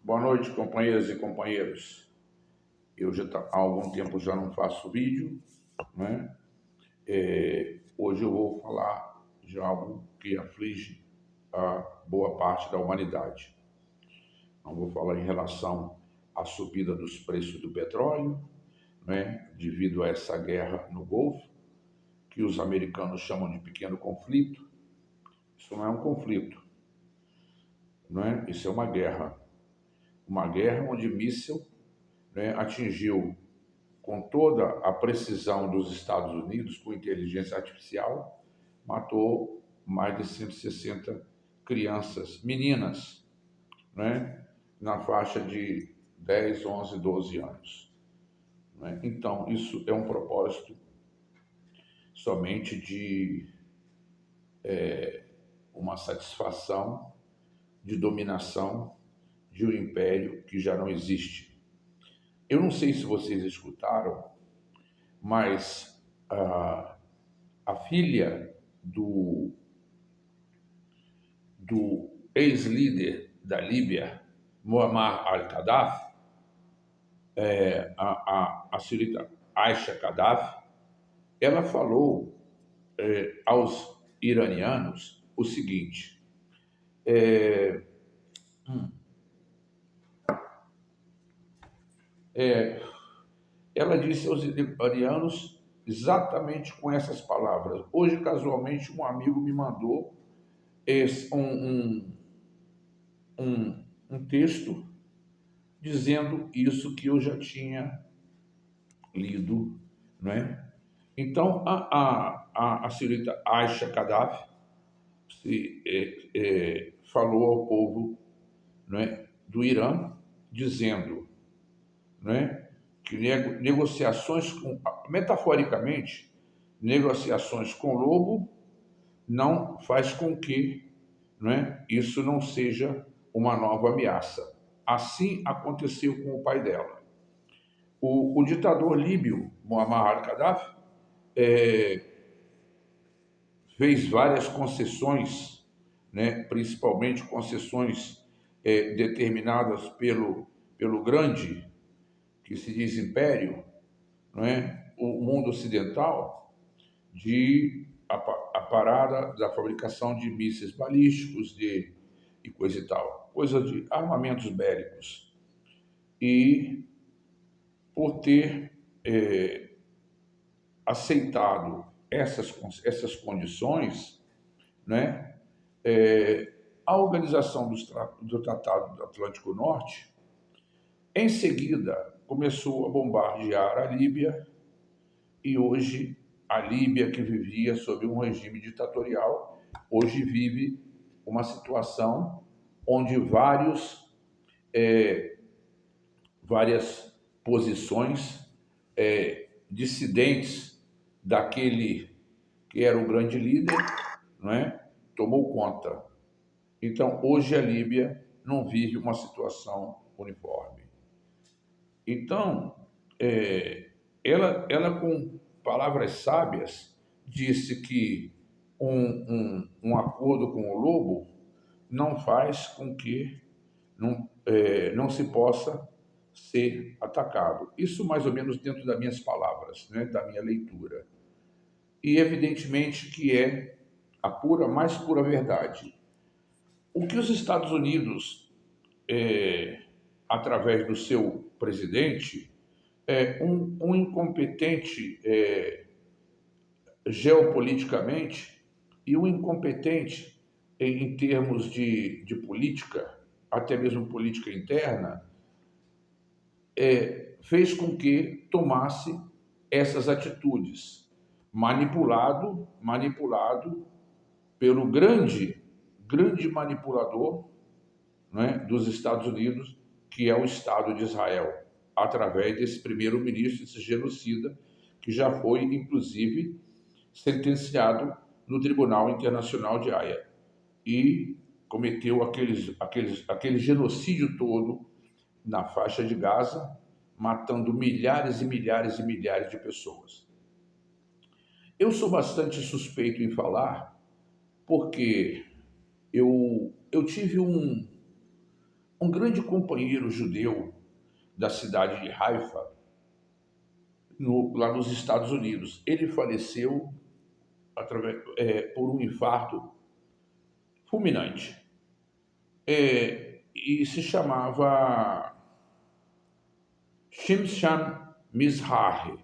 Boa noite, companheiras e companheiros. Eu há algum tempo já não faço vídeo, né? Hoje eu vou falar de algo que aflige a boa parte da humanidade. Não vou falar em relação à subida dos preços do petróleo, né? Devido a essa guerra no Golfo, que os americanos chamam de pequeno conflito. Isso não é um conflito, não é? Isso é uma guerra. Uma guerra onde míssil, né, atingiu com toda a precisão dos Estados Unidos, com inteligência artificial, matou mais de 160 crianças, meninas, né, na faixa de 10, 11, 12 anos. Né? Então, isso é um propósito somente de uma satisfação de dominação de um império que já não existe. Eu não sei se vocês escutaram, mas a filha do ex-líder da Líbia, Muammar al-Gaddafi, a senhorita Aisha Gaddafi, ela falou aos iranianos o seguinte: ela disse aos iranianos exatamente com essas palavras. Hoje, casualmente, um amigo me mandou um texto dizendo isso que eu já tinha lido, não é? Então, a senhorita Aisha Gaddafi falou ao povo, não é, do Irã, dizendo, não é, que negociações, metaforicamente, negociações com o lobo não faz com que, não é, isso não seja uma nova ameaça. Assim aconteceu com o pai dela. O ditador líbio, Muammar al-Gaddafi, fez várias concessões, né, principalmente concessões determinadas pelo grande, que se diz império, não é, o mundo ocidental, de a parada da fabricação de mísseis balísticos e coisa e tal, coisa de armamentos bélicos. E por ter aceitado essas condições, né, a organização do Tratado do Atlântico Norte, em seguida, começou a bombardear a Líbia, e hoje a Líbia, que vivia sob um regime ditatorial, hoje vive uma situação onde várias posições dissidentes daquele que era o grande líder, não é, tomou conta. Então, hoje a Líbia não vive uma situação uniforme. Então, ela com palavras sábias disse que um acordo com o lobo não faz com que não se possa ser atacado. Isso mais ou menos dentro das minhas palavras, né, da minha leitura. E evidentemente que é a mais pura verdade. O que os Estados Unidos, através do seu presidente, um incompetente geopoliticamente e um incompetente em termos de política, até mesmo política interna, fez com que tomasse essas atitudes, manipulado pelo grande manipulador, né, dos Estados Unidos, que é o Estado de Israel, através desse primeiro-ministro, esse genocida, que já foi, inclusive, sentenciado no Tribunal Internacional de Haia e cometeu aquele genocídio todo na faixa de Gaza, matando milhares e milhares e milhares de pessoas. Eu sou bastante suspeito em falar porque eu tive um grande companheiro judeu da cidade de Haifa, lá nos Estados Unidos. Ele faleceu por um infarto fulminante. E se chamava Shimshon Mizrahi.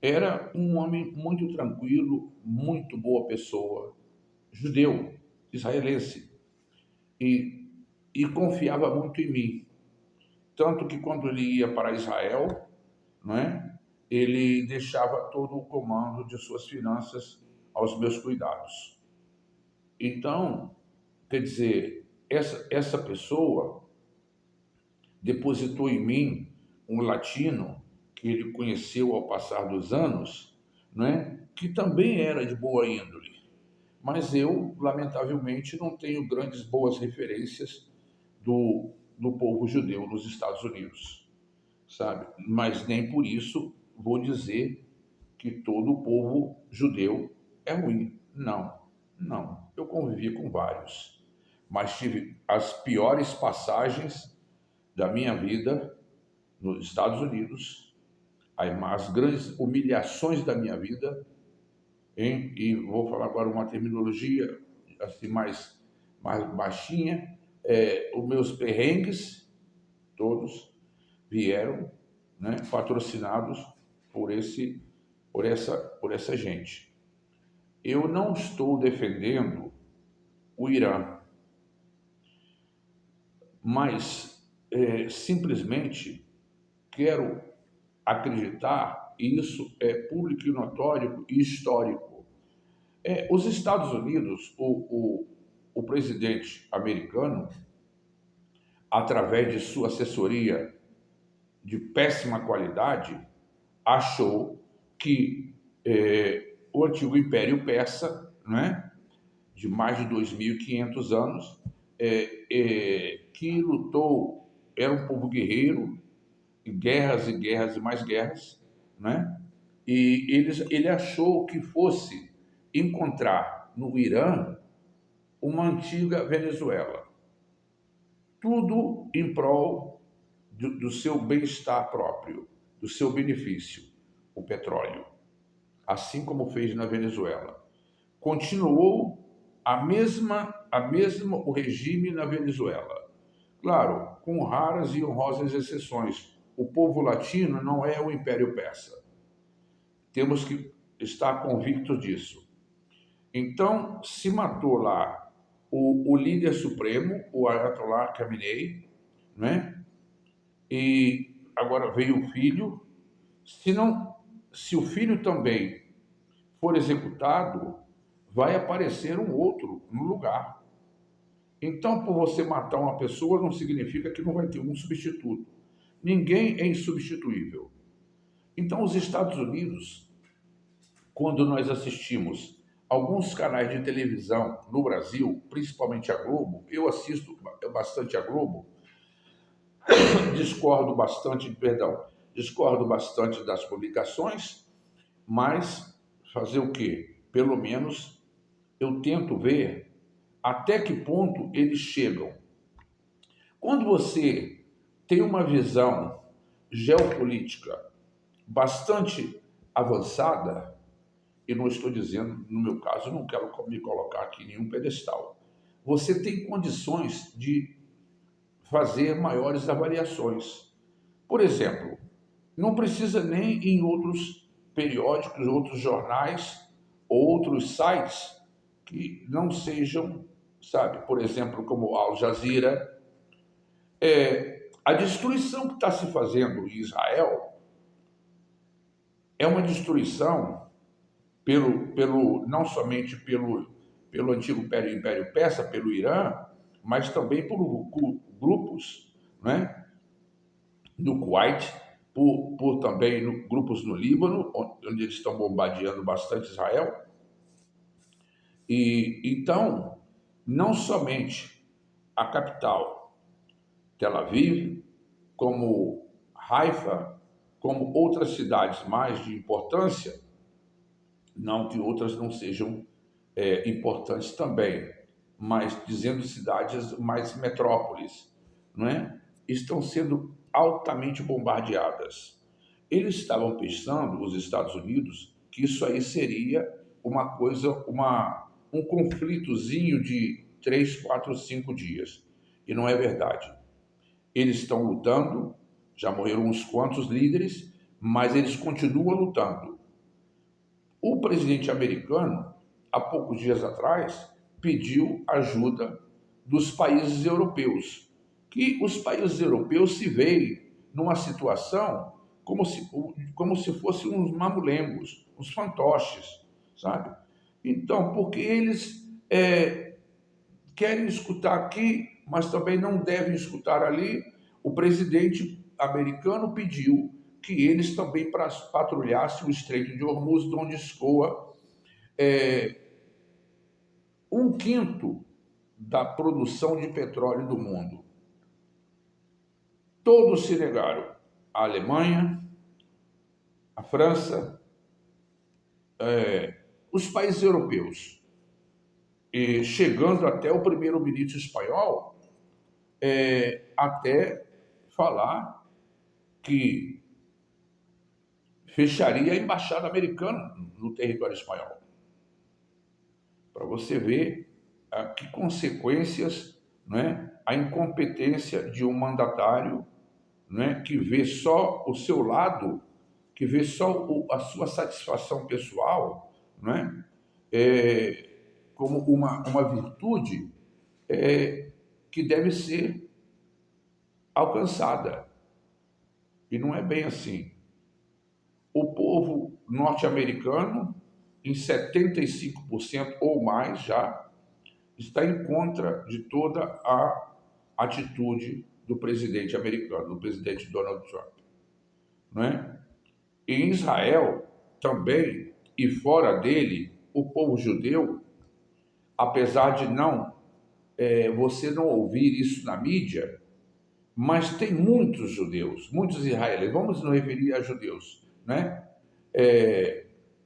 Era um homem muito tranquilo, muito boa pessoa, judeu, israelense, e confiava muito em mim. Tanto que quando ele ia para Israel, não é? Ele deixava todo o comando de suas finanças aos meus cuidados. Então, quer dizer, essa pessoa depositou em mim um latino que ele conheceu ao passar dos anos, né, que também era de boa índole. Mas eu, lamentavelmente, não tenho grandes boas referências do povo judeu nos Estados Unidos, sabe? Mas nem por isso vou dizer que todo o povo judeu é ruim. Não, não. Eu convivi com vários, mas tive as piores passagens da minha vida nos Estados Unidos, as grandes humilhações da minha vida, e vou falar agora uma terminologia assim mais baixinha, os meus perrengues todos vieram, né, patrocinados por essa gente. Eu não estou defendendo o Irã, mas simplesmente quero acreditar, e isso é público e notório e histórico. Os Estados Unidos, o presidente americano, através de sua assessoria de péssima qualidade, achou que o antigo Império Persa, né, de mais de 2.500 anos, que lutou, era um povo guerreiro, guerras e guerras e mais guerras, né? E ele achou que fosse encontrar no Irã uma antiga Venezuela. Tudo em prol do seu bem-estar próprio, do seu benefício, o petróleo. Assim como fez na Venezuela. Continuou o regime na Venezuela. Claro, com raras e honrosas exceções. O povo latino não é o Império Persa. Temos que estar convictos disso. Então, se matou lá o líder supremo, o Ayatollah Khamenei, né? E agora veio o filho. Se o filho também for executado, vai aparecer um outro no lugar. Então, por você matar uma pessoa, não significa que não vai ter um substituto. Ninguém é insubstituível. Então, os Estados Unidos, quando nós assistimos alguns canais de televisão no Brasil, principalmente a Globo, eu assisto bastante a Globo, discordo bastante das publicações, mas fazer o quê? Pelo menos eu tento ver até que ponto eles chegam. Quando você tem uma visão geopolítica bastante avançada, e não estou dizendo, no meu caso, não quero me colocar aqui em nenhum pedestal, você tem condições de fazer maiores avaliações. Por exemplo, não precisa nem em outros periódicos, outros jornais, outros sites que não sejam, sabe, por exemplo, como Al Jazeera. A destruição que está se fazendo em Israel é uma destruição não somente pelo antigo Império Persa, pelo Irã, mas também por grupos, né, no Kuwait, por também grupos no Líbano, onde eles estão bombardeando bastante Israel. E então, não somente a capital, Tel Aviv, como Haifa, como outras cidades mais de importância, não que outras não sejam importantes também, mas dizendo cidades mais metrópoles, não é? Estão sendo altamente bombardeadas. Eles estavam pensando, os Estados Unidos, que isso aí seria uma coisa, um conflitozinho de 3, 4, 5 dias. E não é verdade. Eles estão lutando, já morreram uns quantos líderes, mas eles continuam lutando. O presidente americano, há poucos dias atrás, pediu ajuda dos países europeus, que os países europeus se veem numa situação como se fossem uns mamulengos, uns fantoches, sabe? Então, porque eles querem escutar aqui, mas também não devem escutar ali, o presidente americano pediu que eles também patrulhassem o Estreito de Hormuz, de onde escoa um quinto da produção de petróleo do mundo. Todos se negaram. A Alemanha, a França, os países europeus. E chegando até o primeiro-ministro espanhol, até falar que fecharia a embaixada americana no território espanhol. Para você ver que consequências, né, a incompetência de um mandatário, né, que vê só o seu lado, que vê só a sua satisfação pessoal, né, como uma virtude que deve ser alcançada. E não é bem assim. O povo norte-americano, em 75% ou mais já, está em contra de toda a atitude do presidente americano, do presidente Donald Trump. Não é? Em Israel, também, e fora dele, o povo judeu, apesar de você não ouvir isso na mídia, mas tem muitos judeus, muitos israelenses, vamos nos referir a judeus, né?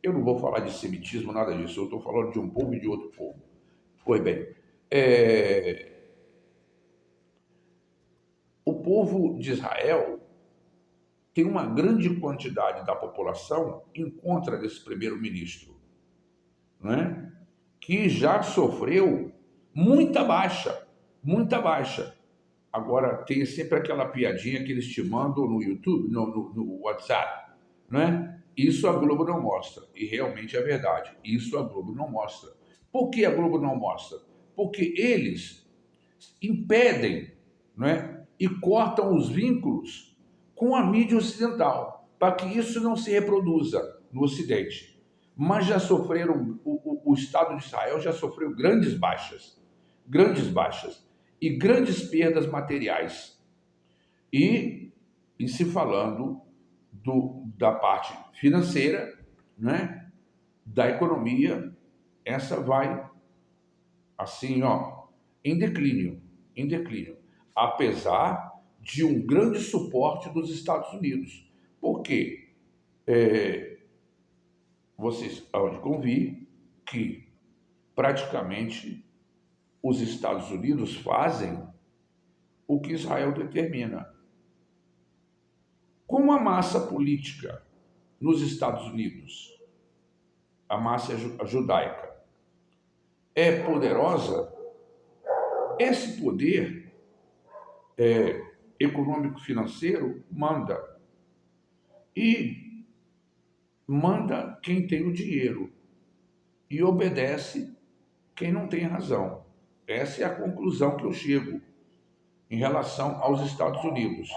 Eu não vou falar de semitismo, nada disso, eu estou falando de um povo e de outro povo. Pois bem, o povo de Israel tem uma grande quantidade da população em contra desse primeiro-ministro, né? Que já sofreu muita baixa, muita baixa. Agora, tem sempre aquela piadinha que eles te mandam no YouTube, no WhatsApp, né? Isso a Globo não mostra, e realmente é verdade, isso a Globo não mostra. Por que a Globo não mostra? Porque eles impedem, né, e cortam os vínculos com a mídia ocidental, para que isso não se reproduza no Ocidente. Mas já sofreram, o Estado de Israel já sofreu grandes baixas e grandes perdas materiais. E se falando da parte financeira, né, da economia, essa vai assim, em declínio, apesar de um grande suporte dos Estados Unidos. Porque vocês hão de convir que praticamente os Estados Unidos fazem o que Israel determina. Como a massa política nos Estados Unidos, a massa judaica, é poderosa, esse poder econômico-financeiro manda. E manda quem tem o dinheiro e obedece quem não tem razão. Essa é a conclusão que eu chego em relação aos Estados Unidos.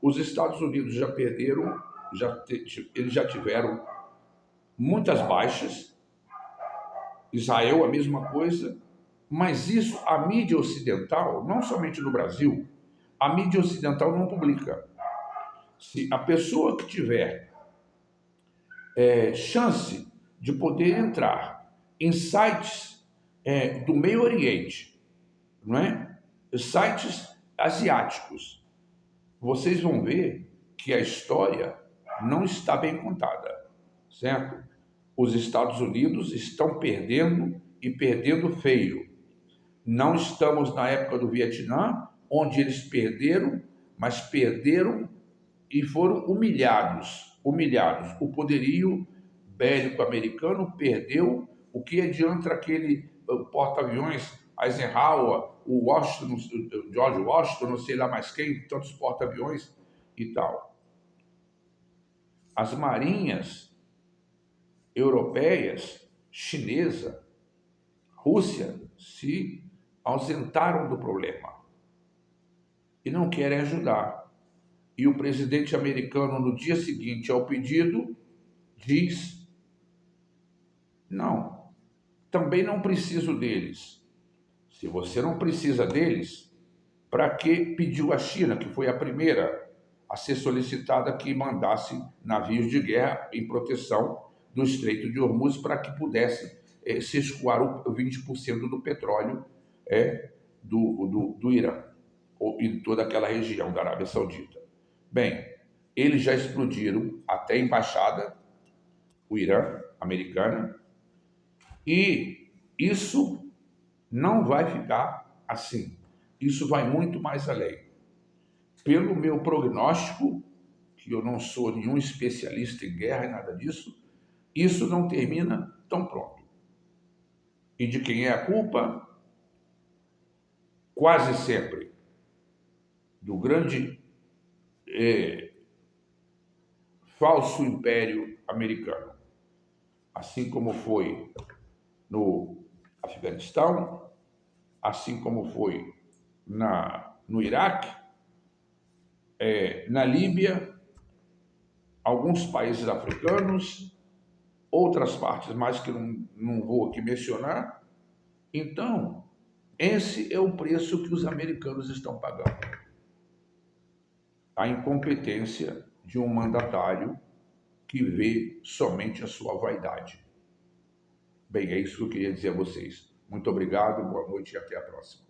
Os Estados Unidos já perderam, eles já tiveram muitas baixas, Israel a mesma coisa, mas isso a mídia ocidental, não somente no Brasil, a mídia ocidental não publica. Se a pessoa que tiver chance de poder entrar em sites do Meio Oriente, não é? Sites asiáticos, vocês vão ver que a história não está bem contada, certo? Os Estados Unidos estão perdendo e perdendo feio. Não estamos na época do Vietnã, onde eles perderam, mas perderam e foram humilhados. O poderio bélico americano perdeu. O que adianta aquele porta-aviões Eisenhower, o Washington, George Washington, não sei lá mais quem, tantos porta-aviões e tal. As marinhas europeias, chinesa, Rússia, se ausentaram do problema e não querem ajudar. E o presidente americano, no dia seguinte ao pedido, diz: não, também não preciso deles. Se você não precisa deles, para que pediu a China, que foi a primeira a ser solicitada que mandasse navios de guerra em proteção do Estreito de Hormuz para que pudesse se escoar o 20% do petróleo do Irã, e toda aquela região da Arábia Saudita. Bem, eles já explodiram até a embaixada, o Irã, americana, e isso não vai ficar assim. Isso vai muito mais além. Pelo meu prognóstico, que eu não sou nenhum especialista em guerra e nada disso, isso não termina tão pronto. E de quem é a culpa? Quase sempre do grande falso império americano. Assim como foi no Afeganistão, assim como foi no Iraque, na Líbia, alguns países africanos, outras partes mais que não vou aqui mencionar. Então, esse é o preço que os americanos estão pagando. A incompetência de um mandatário que vê somente a sua vaidade. Bem, é isso que eu queria dizer a vocês. Muito obrigado, boa noite e até a próxima.